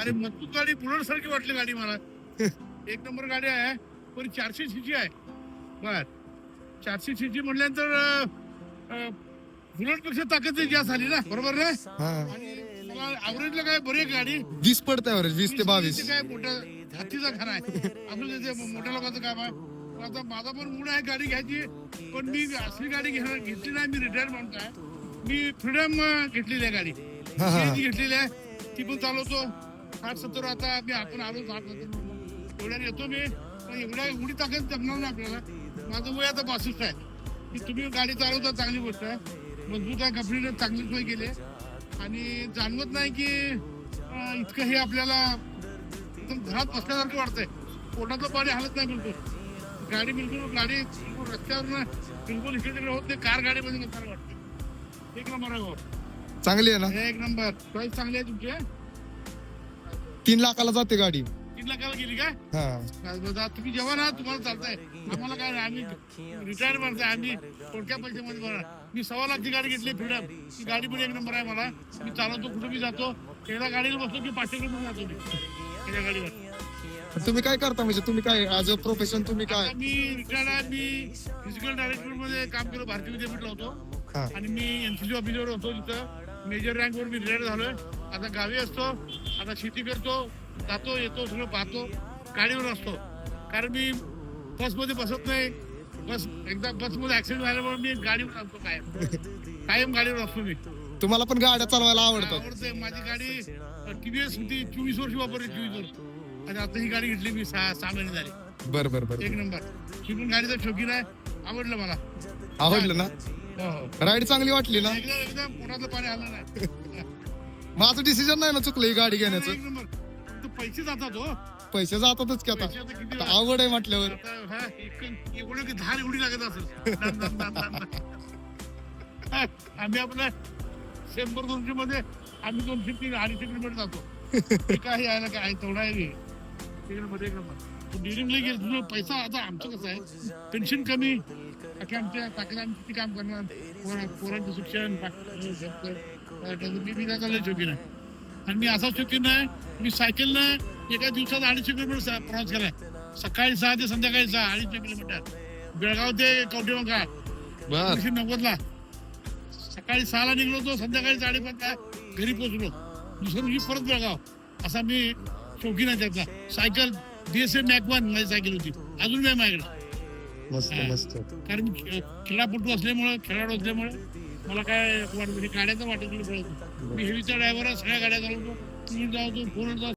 अरे मजबूत गाडी, बुलेट सारखी वाटली गाडी मला. एक नंबर गाडी आहे, पण 400 सीसी आहे. बर 400 सीसी म्हटल्यानंतर बुलेट पेक्षा ताकद जास्त आली ना, बरोबर ना. आणि ऍव्हरेजला काय बरी गाडी 20 पडते ॲव्हरेज 20 ते 22. काय मोठा हत्तीचा खाना आहे आपलं, मोठ्या लोकांचं काम आहे. आता माझा पण मूड आहे गाडी घ्यायची, पण मी असली गाडी घेतली नाही. मी रिटायर माणूस आहे. मी फ्रीडम घेतलेली आहे गाडी, घेतलेली आहे. ती पण चालवतो 60-70. आता मी आपण आलो 60-70 एवढ्या येतो मी. पण एवढी ताकद जमणार ना आपल्याला. माझं वय आता 62 आहे. की तुम्ही गाडी चालवता चांगली गोष्ट आहे, मजबूत आहे. कंपनीने चांगली सोय केली आणि जाणवत नाही की इतकं हे आपल्याला एकदम घरात बसल्यासारखं वाटतंय. पोटातलं पाणी हलत नाही बिलकुल. गाडी बिलकुल रस्त्यावर बिलकुल इकडे तिकडे होत नाही. कार गाडीमध्ये नसताना वाटते. एक नंबर आहे भाऊ, चांगली आहे ना. एक नंबर. चॉईस चांगली आहे तुमची. 3 लाखाला जाते गाडी. 3 लाखाला गेली काय? तुम्ही जेव्हा ना तुम्हाला चालताय, आम्हाला काय, आम्ही रिटायर माणसं आहे. आम्ही थोडक्या पैशामध्ये बघा. मी 1.25 लाखची गाडी घेतली फ्रीडम. ती गाडी पण एक नंबर आहे. मला मी चालवतो, कुठे मी जातो. एकदा गाडीला बसतो की 500 किलोमीटर जातो मी त्या गाडीवर. तुम्ही काय करता म्हणजे, तुम्ही काय ऍज अ प्रोफेशन तुम्ही काय? मी रिटायर्ड आहे. मी फिजिकल डायरेक्टर मध्ये काम केलं, भारतीय विद्यापीठला होतो. आणि मी एनसीसी ऑफिसर होतो तिथं. मेजर रँक वर मी रिटायर झालोय. आता गावी असतो, आता शेती करतो, जातो येतो, सगळं पाहतो. गाडीवर असतो, कारण मी बसमध्ये बसत नाही. एकदा बसमध्ये ऍक्सिडेंट झाल्यामुळे मी गाडीवर असतो. कायम गाडीवर असतो मी. तुम्हाला पण गाड्या चालवायला आवडतात? आवडते. माझी गाडी टीव्हीएस होती, 24 वर्ष वापरली 24 वर्ष. आणि आता ही गाडी घेतली मी 6 महिने झाले. बरं. एक नंबर. ही पण गाडीचा शौकीन आहे. आवडलं मला. आवडलं ना. हो. राईड चांगली वाटली ना. एकदम पोटातलं पाणी आलं नाही. माझं डिसिजन नाही ना चुकलं ही गाडी घेण्याचं. एक नंबर. तो पैसे जातात हो. पैसे जातातच की आता. पैसे आता किती आता आवड आहे म्हटल्यावर. एवढं की धार एवढी लागत असेल. आम्ही आपल्या 100-200 मध्ये आम्ही 200-250 किलोमीटर जातो. काय यायला काय तेवढा आहे मध्ये. डिरिंगला गेलं तुझं पैसा. आता आमचं कसं आहे, पेन्शन कमी. आमच्या ताकद आम्ही किती काम करणार. पोरांचं शिक्षण, मी चाललं शौकीन आहे. आणि मी असा शौकीन आहे, मी सायकलनं एका दिवसात 250 किलोमीटर प्रवास केलाय. सकाळी 6 ते संध्याकाळी 6, 250 किलोमीटर. बेळगाव ते कवठेमंका 1990ला. सकाळी 6ला निघलो होतो, संध्याकाळी 5:30ला घरी पोहोचलो. दुसऱ्या दिवशी परत बेळगाव. असा मी शौकीन आहे त्याचा. सायकल DSM MAC-1 माझी सायकल होती, अजून नाही माझ्याकडे. कारण खेळापटू असल्यामुळे, खेळाडू असल्यामुळे मला काय वाटत गाड्याचं वाटत. मी हेवीचा ड्रायव्हर आहे, सगळ्या गाड्या चालवतो. जातो फोन